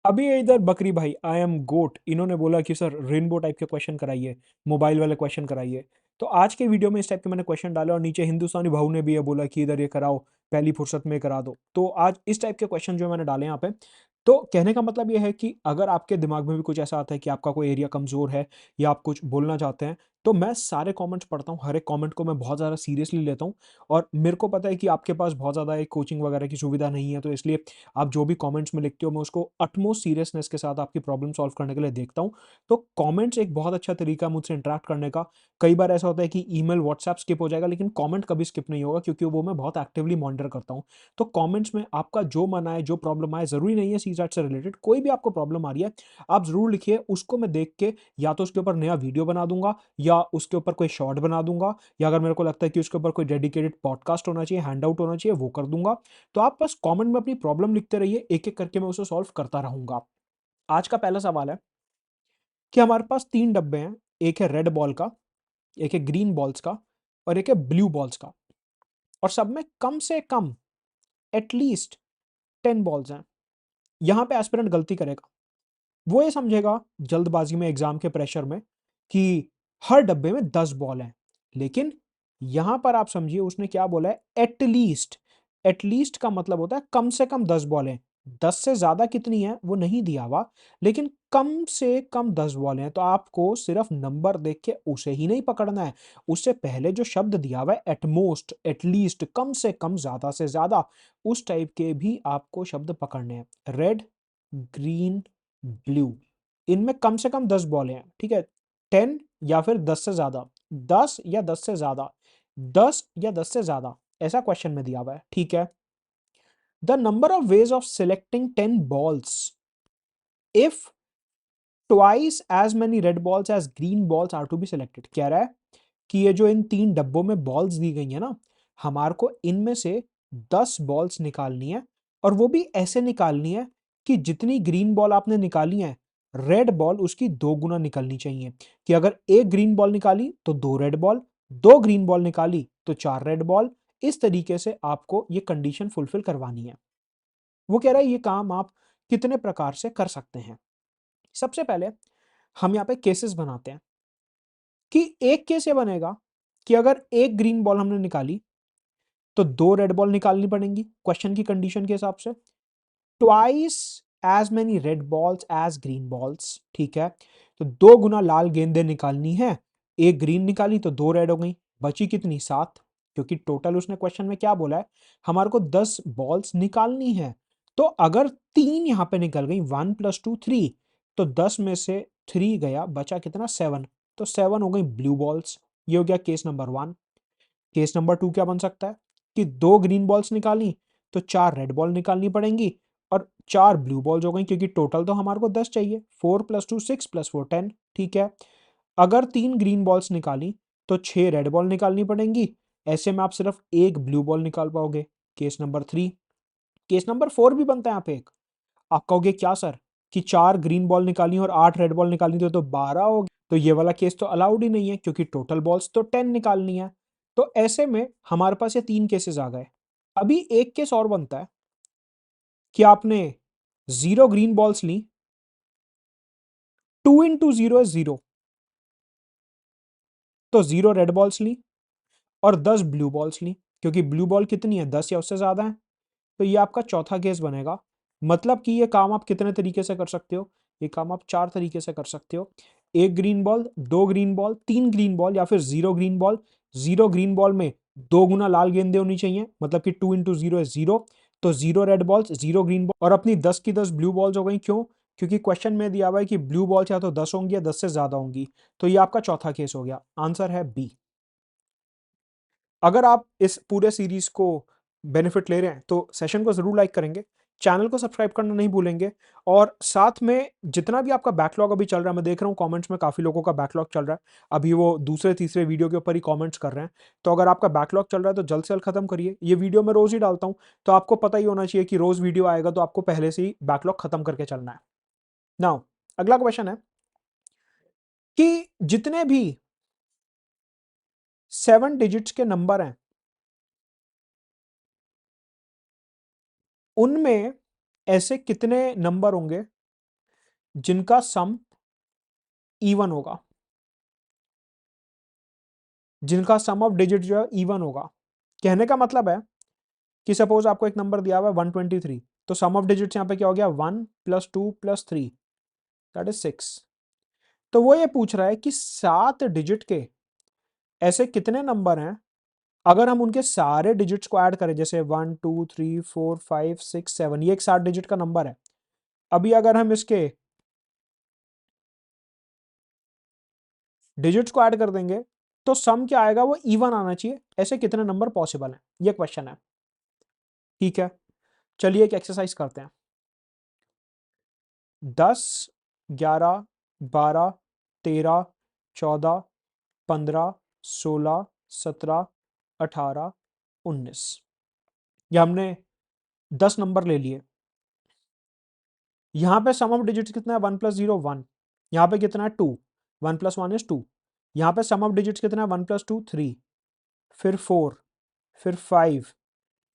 अभी ये इधर बकरी भाई आई एम गोट इन्होंने बोला कि सर रेनबो टाइप के क्वेश्चन कराइए, मोबाइल वाले क्वेश्चन कराइए। तो आज के वीडियो में इस टाइप के मैंने क्वेश्चन डाले और नीचे हिंदुस्तानी भाऊ ने भी ये बोला कि इधर ये कराओ, पहली फुर्सत में करा दो। तो आज इस टाइप के क्वेश्चन जो मैंने डाले यहाँ पे, तो कहने का मतलब ये है कि अगर आपके दिमाग में भी कुछ ऐसा आता है कि आपका कोई एरिया कमजोर है या आप कुछ बोलना चाहते हैं, तो मैं सारे कमेंट्स पढ़ता हूँ, हर एक कमेंट को मैं बहुत ज़्यादा सीरियसली लेता हूँ। और मेरे को पता है कि आपके पास बहुत ज़्यादा एक कोचिंग वगैरह की सुविधा नहीं है, तो इसलिए आप जो भी कमेंट्स में लिखते हो मैं उसको अटमोस्ट सीरियसनेस के साथ आपकी प्रॉब्लम सॉल्व करने के लिए देखता हूँ। तो कमेंट्स एक बहुत अच्छा तरीका है मुझसे इंटरेक्ट करने का। कई बार ऐसा होता है कि ईमेल व्हाट्सएप स्किप हो जाएगा, लेकिन कमेंट कभी स्किप नहीं होगा क्योंकि वो मैं बहुत एक्टिवली मॉनिटर करता हूँ। तो कमेंट्स में आपका जो मन आए, जो प्रॉब्लम आए, ज़रूरी नहीं है सीसैट से रिलेटेड, कोई भी आपको प्रॉब्लम आ रही है आप ज़रूर लिखिए। उसको मैं देख के या तो उसके ऊपर नया वीडियो बना दूंगा, या उसके ऊपर कोई शॉर्ट बना दूंगा, या अगर मेरे को लगता है कि उसके ऊपर कोई डेडिकेटेड पॉडकास्ट होना चाहिए, हैंड आउट होना चाहिए, वो कर दूंगा। तो आप बस कमेंट में अपनी प्रॉब्लम लिखते रहिए, एक-एक करके मैं उसे सॉल्व करता रहूँगा। आज का पहला सवाल है कि हमारे पास 3 डब्बे हैं, एक है रेड बॉल का, एक है ग्रीन बॉल्स का और एक है ब्लू बॉल्स का, और सब में कम से कम एटलीस्ट 10 बॉल्स हैं। यहाँ पे एस्पिरेंट गलती करेगा। वो ये समझेगा जल्दबाजी में, एग्ज़ाम के प्रेशर में, कि हर डब्बे में 10 बॉल हैं। लेकिन यहाँ पर आप समझिए उसने क्या बोला है, एटलीस्ट। एटलीस्ट का मतलब होता है कम से कम 10 बॉलें। 10 से ज़्यादा कितनी है वो नहीं दिया हुआ, लेकिन कम से कम 10 बॉलें हैं। तो आपको सिर्फ नंबर देख के उसे ही नहीं पकड़ना है, उससे पहले जो शब्द दिया हुआ है एटमोस्ट, एटलीस्ट, कम से कम, ज़्यादा से ज़्यादा, उस टाइप के भी आपको शब्द पकड़ने हैं। रेड, ग्रीन, ब्लू, इनमें कम से कम 10 बॉलें हैं, ठीक है? 10 या फिर 10 से ज़्यादा, 10 या 10 से ज़्यादा, 10 या 10 से ज़्यादा, ऐसा क्वेश्चन में दिया हुआ है, ठीक है? The number of ways of selecting 10 balls if twice as many red balls as green balls are to be selected. कह रहा है कि ये जो इन 3 डब्बों में बॉल्स दी गई है ना, हमारे को इनमें से 10 बॉल्स निकालनी है, और वो भी ऐसे निकालनी है कि जितनी ग्रीन बॉल आपने निकाली है, रेड बॉल उसकी 2 गुना निकलनी चाहिए। कि अगर एक ग्रीन बॉल निकाली तो 2 रेड बॉल, 2 ग्रीन बॉल निकाली तो 4 रेड बॉल। इस तरीके से आपको ये कंडीशन फुलफिल करवानी है। वो कह रहा है ये काम आप कितने प्रकार से कर सकते हैं। सबसे पहले हम यहाँ पे केसेस बनाते हैं कि एक केस ये बनेगा कि अगर एक ग्रीन बॉल हमने निकाली तो 2 रेड बॉल निकालनी पड़ेंगी क्वेश्चन की कंडीशन के हिसाब से, twice as many red balls as green balls, ठीक है? तो 2 गुना लाल गेंदें निकालनी है, एक ग्रीन निकाली तो 2 रेड हो गई, बची कितनी? 7। क्योंकि टोटल उसने क्वेश्चन में क्या बोला है, हमारे को 10 बॉल्स निकालनी है। तो अगर 3 यहाँ पे निकल गई, 1 + 2 3, तो 10 में से 3 गया, बचा कितना? 7। तो 7 हो गई ब्लू बॉल्स। ये हो गया केस नंबर 1। केस नंबर 2 क्या बन सकता है कि 2 ग्रीन बॉल्स निकाली तो 4 रेड बॉल निकालनी पड़ेंगी, और 4 ब्लू बॉल्स हो गई, क्योंकि टोटल तो हमारे को 10 चाहिए। 4 + 2 6 + 4 10, ठीक है? अगर 3 ग्रीन बॉल्स निकाली तो 6 रेड बॉल निकालनी पड़ेंगी। ऐसे में आप सिर्फ एक ब्लू बॉल निकाल पाओगे। Case number 3। केस नंबर 4 भी बनता है यहाँ पे एक। आप कहोगे क्या सर कि 4 ग्रीन बॉल निकाली और 8 रेड बॉल निकाली तो 12 हो गए। तो ये वाला केस तो अलाउड ही नहीं है, क्योंकि टोटल बॉल्स तो 10 निकालनी है। तो ऐसे में हमारे पास ये 3 केसेस आ गए। अभी एक केस और बनता है कि आपने 0 green balls Lee, 2 into 0 is 0, तो 0 रेड बॉल्स ली और 10 ब्लू बॉल्स ली, क्योंकि ब्लू बॉल कितनी है? 10 या उससे ज्यादा है। तो ये आपका चौथा केस बनेगा। मतलब कि ये काम आप कितने तरीके से कर सकते हो? ये काम आप 4 तरीके से कर सकते हो। एक green ball, 2 green ball, 3 green ball, या फिर 0 ग्रीन बॉल। 0 ग्रीन बॉल में 2 गुना लाल गेंदें होनी चाहिए, मतलब कि 2 into 0 is 0। तो 0 रेड बॉल्स, 0 ग्रीन बॉल, और अपनी 10 की 10 ब्लू बॉल्स हो गई। क्यों? क्योंकि क्वेश्चन में दिया हुआ है कि ब्लू बॉल्स या तो 10 होंगी या 10 से ज्यादा होंगी। तो ये आपका चौथा केस हो गया। आंसर है बी। अगर आप इस पूरे सीरीज को बेनिफिट ले रहे हैं तो सेशन को जरूर लाइक करेंगे, चैनल को सब्सक्राइब करना नहीं भूलेंगे, और साथ में जितना भी आपका बैकलॉग अभी चल रहा है, मैं देख रहा हूँ कमेंट्स में काफी लोगों का बैकलॉग चल रहा है, अभी वो दूसरे तीसरे वीडियो के ऊपर ही कमेंट्स कर रहे हैं। तो अगर आपका बैकलॉग चल रहा है तो जल्द से जल्द खत्म करिए। ये वीडियो मैं रोज ही डालता हूँ, तो आपको पता ही होना चाहिए कि रोज वीडियो आएगा, तो आपको पहले से ही बैकलॉग खत्म करके चलना है। नाउ अगला क्वेश्चन है कि जितने भी 7 डिजिट्स के नंबर हैं उनमें ऐसे कितने नंबर होंगे जिनका सम इवन होगा, जिनका सम ऑफ डिजिट जो है इवन होगा। कहने का मतलब है कि सपोज आपको एक नंबर दिया हुआ है 123, तो सम ऑफ डिजिट्स यहाँ पे क्या हो गया, 1 + 2 + 3 दैट इज 6। तो वो ये पूछ रहा है कि 7 डिजिट के ऐसे कितने नंबर हैं, अगर हम उनके सारे डिजिट्स को ऐड करें, जैसे 1 2 3 4 5 6 7, ये एक 7 डिजिट का नंबर है। अभी अगर हम इसके डिजिट्स को ऐड कर देंगे तो सम क्या आएगा, वो इवन आना चाहिए। ऐसे कितने नंबर पॉसिबल हैं, ये क्वेश्चन है। ठीक है, चलिए एक एक्सरसाइज करते हैं। 10 11 12 13 14 15 16 17 18 19, ये हमने 10 नंबर ले लिए। यहां पे सम ऑफ डिजिट्स कितना है, 1 + 0 1, यहां पे कितना है 2, 1 + 1 = 2। यहां पे सम ऑफ डिजिट्स कितना है, 1 + 2 3, फिर 4, फिर 5,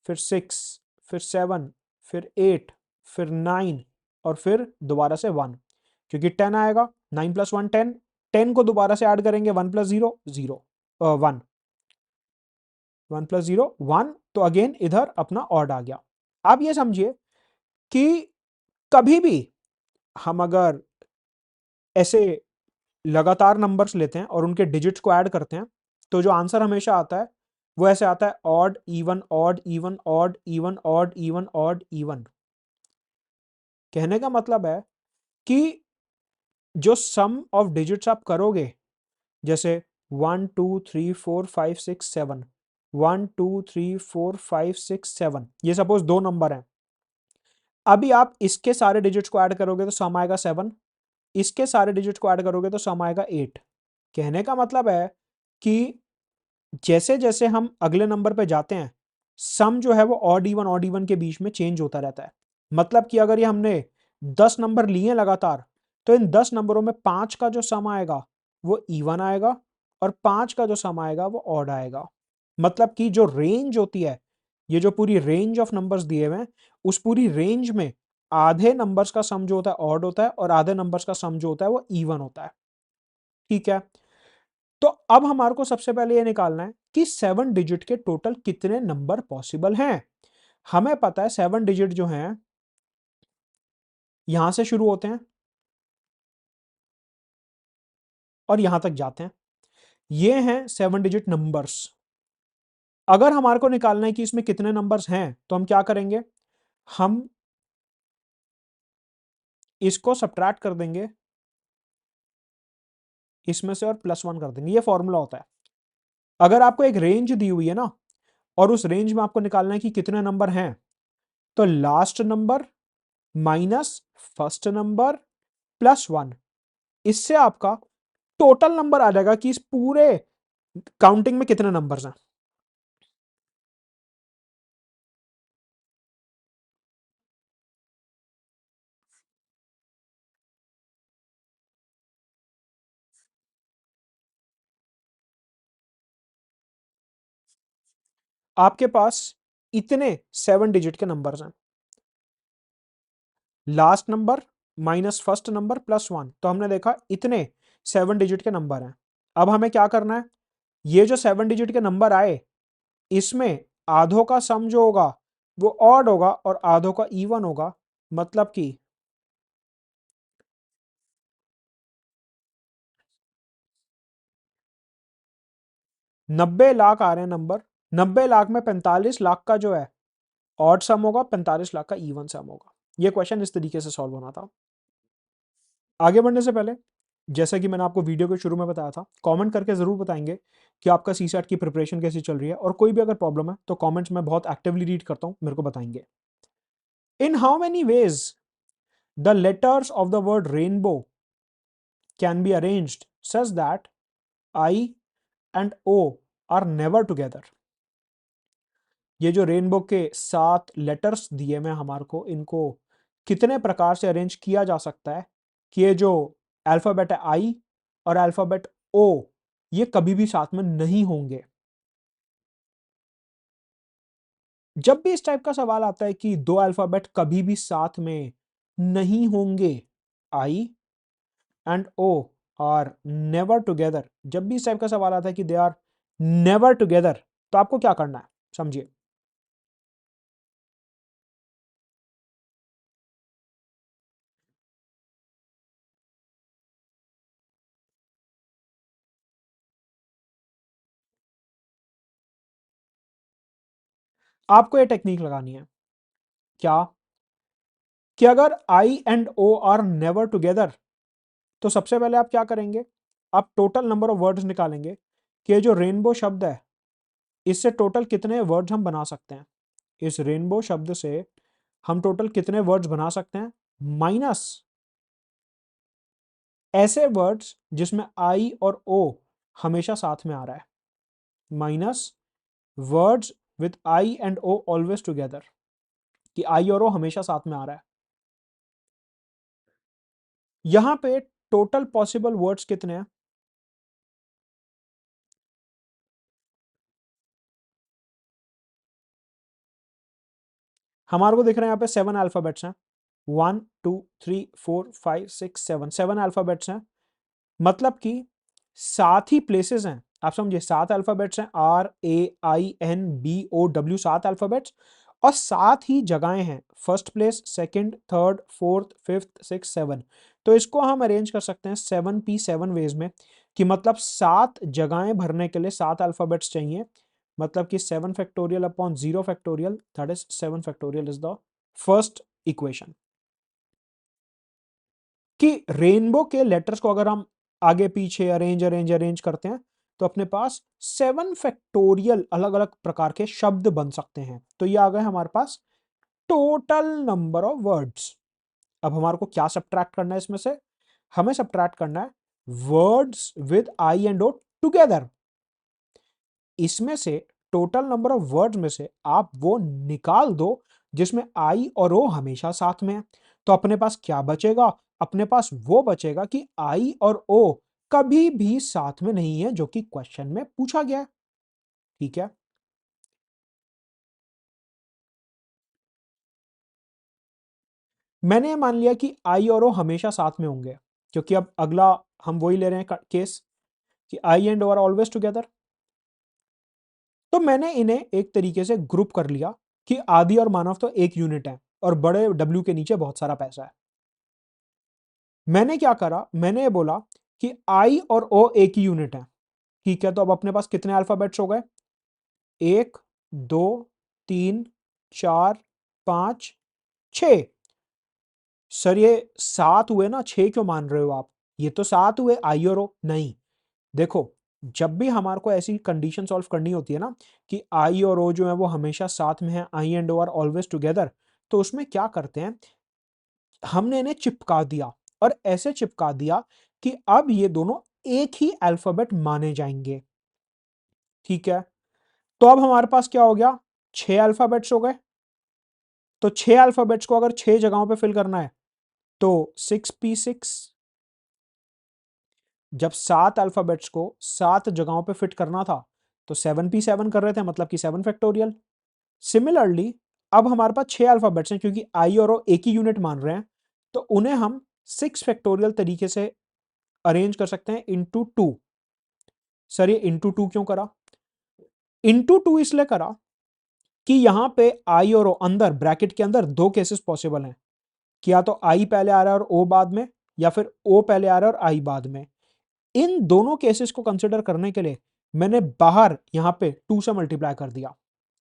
फिर 6, फिर 7, फिर 8, फिर 9 और फिर दोबारा से 1, क्योंकि 10 आएगा। 9 + 1 10, 10 को दोबारा से ऐड करेंगे, 1 + 0 0 1, 1 + 0 1, तो अगेन इधर अपना ऑड आ गया। आप ये समझिए कि कभी भी हम अगर ऐसे लगातार नंबर्स लेते हैं और उनके डिजिट्स को ऐड करते हैं, तो जो आंसर हमेशा आता है वो ऐसे आता है, odd even odd even odd even odd even odd even. कहने का मतलब है कि जो सम ऑफ डिजिट्स आप करोगे, जैसे 1 2 3 4 5 6 7, 1 2 3 4 5 6 7, ये सपोज दो नंबर हैं। अभी आप इसके सारे डिजिट्स को ऐड करोगे तो सम आएगा 7, इसके सारे डिजिट्स को ऐड करोगे तो सम आएगा 8। कहने का मतलब है कि जैसे जैसे हम अगले नंबर पे जाते हैं, सम जो है वो ऑड इवन के बीच में चेंज होता रहता है। मतलब कि अगर ये हमने 10 नंबर लिए लगातार, तो इन 10 नंबरों में 5 का जो सम आएगा वो इवन आएगा और 5 का जो सम आएगा वो ऑड आएगा। मतलब कि जो रेंज होती है, ये जो पूरी रेंज ऑफ नंबर्स दिए हुए हैं, उस पूरी रेंज में आधे नंबर्स का सम जो होता है ऑड होता है और आधे नंबर्स का सम जो होता है वो इवन होता है। ठीक है, तो अब हमारे को सबसे पहले ये निकालना है कि 7 डिजिट के टोटल कितने नंबर पॉसिबल हैं। हमें पता है 7 डिजिट जो हैं यहां से शुरू होते हैं और यहां तक जाते हैं, ये हैं 7 डिजिट नंबर्स। अगर हमारे को निकालना है कि इसमें कितने नंबर्स हैं, तो हम क्या करेंगे, हम इसको सब्ट्रैक्ट कर देंगे इसमें से और +1 कर देंगे। ये फॉर्मूला होता है। अगर आपको एक रेंज दी हुई है ना, और उस रेंज में आपको निकालना है कि कितने नंबर हैं, तो last number minus first number +1, इससे आपका टोटल नंबर आ जाएगा कि इस पूरे काउंटिंग में कितने नंबर्स हैं। आपके पास इतने 7 डिजिट के नंबर्स हैं, last number minus first number +1, तो हमने देखा इतने 7 डिजिट के नंबर हैं। अब हमें क्या करना है, ये जो 7 डिजिट के नंबर आए, इसमें आधों का सम जो होगा वो ऑड होगा और आधों का इवन होगा। मतलब कि 90 लाख आ रहे हैं नंबर, 90 लाख में 45 लाख का जो है ऑड सम होगा, 45 लाख का इवन सम होगा। ये क्वेश्चन इस तरीके से सॉल्व होना था। आगे बढ़ने से पहले, जैसा कि मैंने आपको वीडियो के शुरू में बताया था, कमेंट करके ज़रूर बताएंगे कि आपका सीसैट की प्रिपरेशन कैसी चल रही है, और कोई भी अगर प्रॉब्लम है तो कमेंट्स में बहुत एक्टिवली रीड करता हूं, मेरे को बताएंगे। In how many ways the letters of the word rainbow can be arranged such that I and O are never together. ये जो रेनबो के 7 लेटर्स दिए में हमारे को, इनको कितने प्रकार से अरेंज किया जा सकता है कि ये जो अल्फाबेट है आई और अल्फाबेट ओ, ये कभी भी साथ में नहीं होंगे। जब भी इस टाइप का सवाल आता है कि दो अल्फाबेट कभी भी साथ में नहीं होंगे, I and O are never together, जब भी इस टाइप का सवाल आता है कि दे आर नेवर टुगेदर, तो आपको क्या करना है, समझिए। आपको ये टेक्निक लगानी है क्या, कि अगर I and O are never together, तो सबसे पहले आप क्या करेंगे, आप टोटल नंबर ऑफ वर्ड्स निकालेंगे कि ये जो रेनबो शब्द है इससे टोटल कितने वर्ड्स हम बना सकते हैं। इस रेनबो शब्द से हम टोटल कितने वर्ड्स बना सकते हैं, माइनस ऐसे वर्ड्स जिसमें आई और ओ हमेशा साथ में आ रहा है, minus words with I and O always together, कि आई और ओ हमेशा साथ में आ रहा है। यहां पे टोटल पॉसिबल वर्ड्स कितने हैं, हमारे को दिख रहे हैं यहाँ पे 7 अल्फाबेट्स हैं, 1 2 3 4 5 6 7, 7 अल्फाबेट्स हैं, मतलब कि 7 ही प्लेसेस हैं, आप समझिए 7 अल्फाबेट्स हैं, RAINBOW 7 अल्फाबेट्स, और 7 ही जगहें हैं, first place, second, third, fourth, fifth, six, seven. तो इसको हम अरेंज कर सकते हैं 7P7 वेज में, कि मतलब 7 जगहें भरने के लिए 7 अल्फाबेट्स चाहिए, मतलब कि 7 factorial upon 0 factorial, that is 7 factorial is the first equation. कि रेनबो के लेटर्स को अगर हम आगे पीछे अरेंज अरेंज अरेंज करते हैं तो अपने पास 7 फैक्टोरियल अलग अलग प्रकार के शब्द बन सकते हैं। तो ये आ गए हमारे पास टोटल नंबर ऑफ वर्ड्स। अब हमारे को क्या सब्ट्रैक्ट करना है इसमें से, हमें सब्ट्रैक्ट करना है words with I and O together. इसमें से टोटल नंबर ऑफ वर्ड्स में से आप वो निकाल दो जिसमें आई और ओ हमेशा साथ में है। तो अपने पास क्या बचेगा, अपने पास वो बचेगा कि आई और ओ कभी भी साथ में नहीं है, जो कि क्वेश्चन में पूछा गया है। ठीक है, मैंने मान लिया कि आई और ओ हमेशा साथ में होंगे, क्योंकि अब अगला हम वही ले रहे हैं केस कि I and O are always together. तो मैंने इन्हें एक तरीके से ग्रुप कर लिया कि आदि और मानव तो एक यूनिट है और बड़े डब्ल्यू के नीचे बहुत सारा पैसा है। मैंने क्या करा, मैंने ये बोला कि आई और ओ एक ही यूनिट है। ठीक है, तो अब अपने पास कितने अल्फाबेट्स हो गए, 1 2 3 4 5 6। सर ये 7 हुए ना, 6 क्यों मान रहे हो आप, ये तो 7 हुए आई और ओ। नहीं, देखो, जब भी हमारे को ऐसी कंडीशन सॉल्व करनी होती है ना कि आई और ओ जो है वो हमेशा साथ में है, I and O are always together, तो उसमें क्या करते हैं, हमने इन्हें चिपका दिया, और ऐसे चिपका दिया कि अब ये दोनों एक ही अल्फाबेट माने जाएंगे। ठीक है, तो अब हमारे पास क्या हो गया, 6 अल्फाबेट्स हो गए। तो 6 अल्फाबेट्स को अगर 6 जगहों पे फिल करना है तो 6P6, जब 7 अल्फाबेट्स को 7 जगहों पे फिट करना था तो 7P7 कर रहे थे, मतलब कि 7 फैक्टोरियल। सिमिलरली अब हमारे पास 6 अल्फाबेट्स हैं, क्योंकि आई और ओ एक ही यूनिट मान रहे हैं, तो उन्हें हम 6 फैक्टोरियल तरीके से अरेंज कर सकते हैं इंटू टू। सर ये इंटू टू क्यों करा, इंटू टू इसलिए करा कि यहां पे आई और ओ अंदर ब्रैकेट के अंदर दो केसेस पॉसिबल हैं, कि या तो आई पहले आ रहा है और ओ बाद में, या फिर ओ पहले आ रहा है और आई बाद में। इन दोनों केसेस को कंसिडर करने के लिए मैंने बाहर यहां पे 2 से मल्टीप्लाई कर दिया।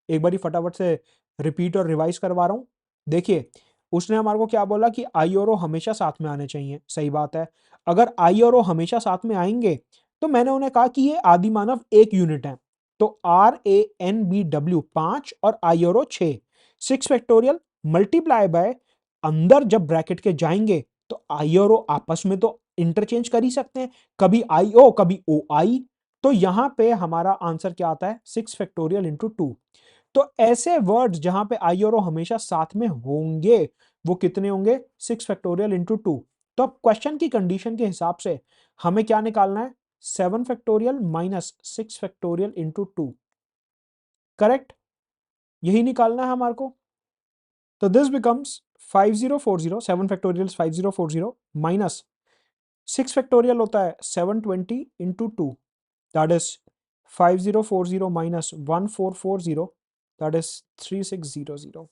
एक बारी फटाफट से रिपीट और रिवाइज करवा रहा हूं। देखिए, उसने हमारे को क्या बोला कि आई और ओ हमेशा साथ में आने चाहिए, सही बात है। अगर आई और ओ हमेशा साथ में आएंगे तो मैंने उन्हें कहा कि ये आदि मानव एक यूनिट है, तो RANBW 5 और आई और ओ 6, 6 फैक्टोरियल मल्टीप्लाई बाय, अंदर जब ब्रैकेट के जाएंगे तो आई और ओ आपस में तो इंटरचेंज कर ही सकते हैं, कभी आई ओ कभी ओ आई। तो यहां पे हमारा आंसर क्या आता है, 6 फैक्टोरियल इंटू टू। तो ऐसे वर्ड्स जहां पे आई और ओ हमेशा साथ में होंगे वो कितने होंगे, 6 फैक्टोरियल इंटू टू। तो अब क्वेश्चन की कंडीशन के हिसाब से हमें क्या निकालना है, 7 factorial minus 6 factorial into two, correct, यही निकालना है हमारे को। तो this becomes 5040 7 factorial 5040 minus 6 factorial होता है 720 into 2, that is 5040 minus 1440, that is 3600।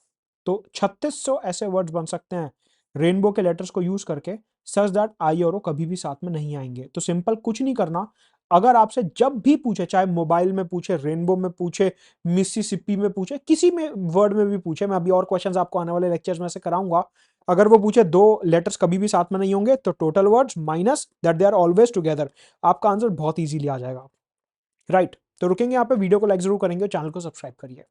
तो 3600 ऐसे वर्ड्स बन सकते हैं रेनबो के लेटर्स को यूज करके, सच दैट आई और ओ कभी भी साथ में नहीं आएंगे। तो सिंपल कुछ नहीं करना, अगर आपसे जब भी पूछे, चाहे मोबाइल में पूछे, रेनबो में पूछे, मिसिसिपी में पूछे, किसी में वर्ड में भी पूछे, मैं अभी और क्वेश्चंस आपको आने वाले लेक्चर्स में से कराऊंगा, अगर वो पूछे दो लेटर्स कभी भी साथ में नहीं होंगे तो total words minus that they are always together, आपका आंसर बहुत इजीली आ जाएगा। राइट, तो रुकेंगे यहाँ पे, वीडियो को लाइक जरूर करेंगे और चैनल को सब्सक्राइब करिए।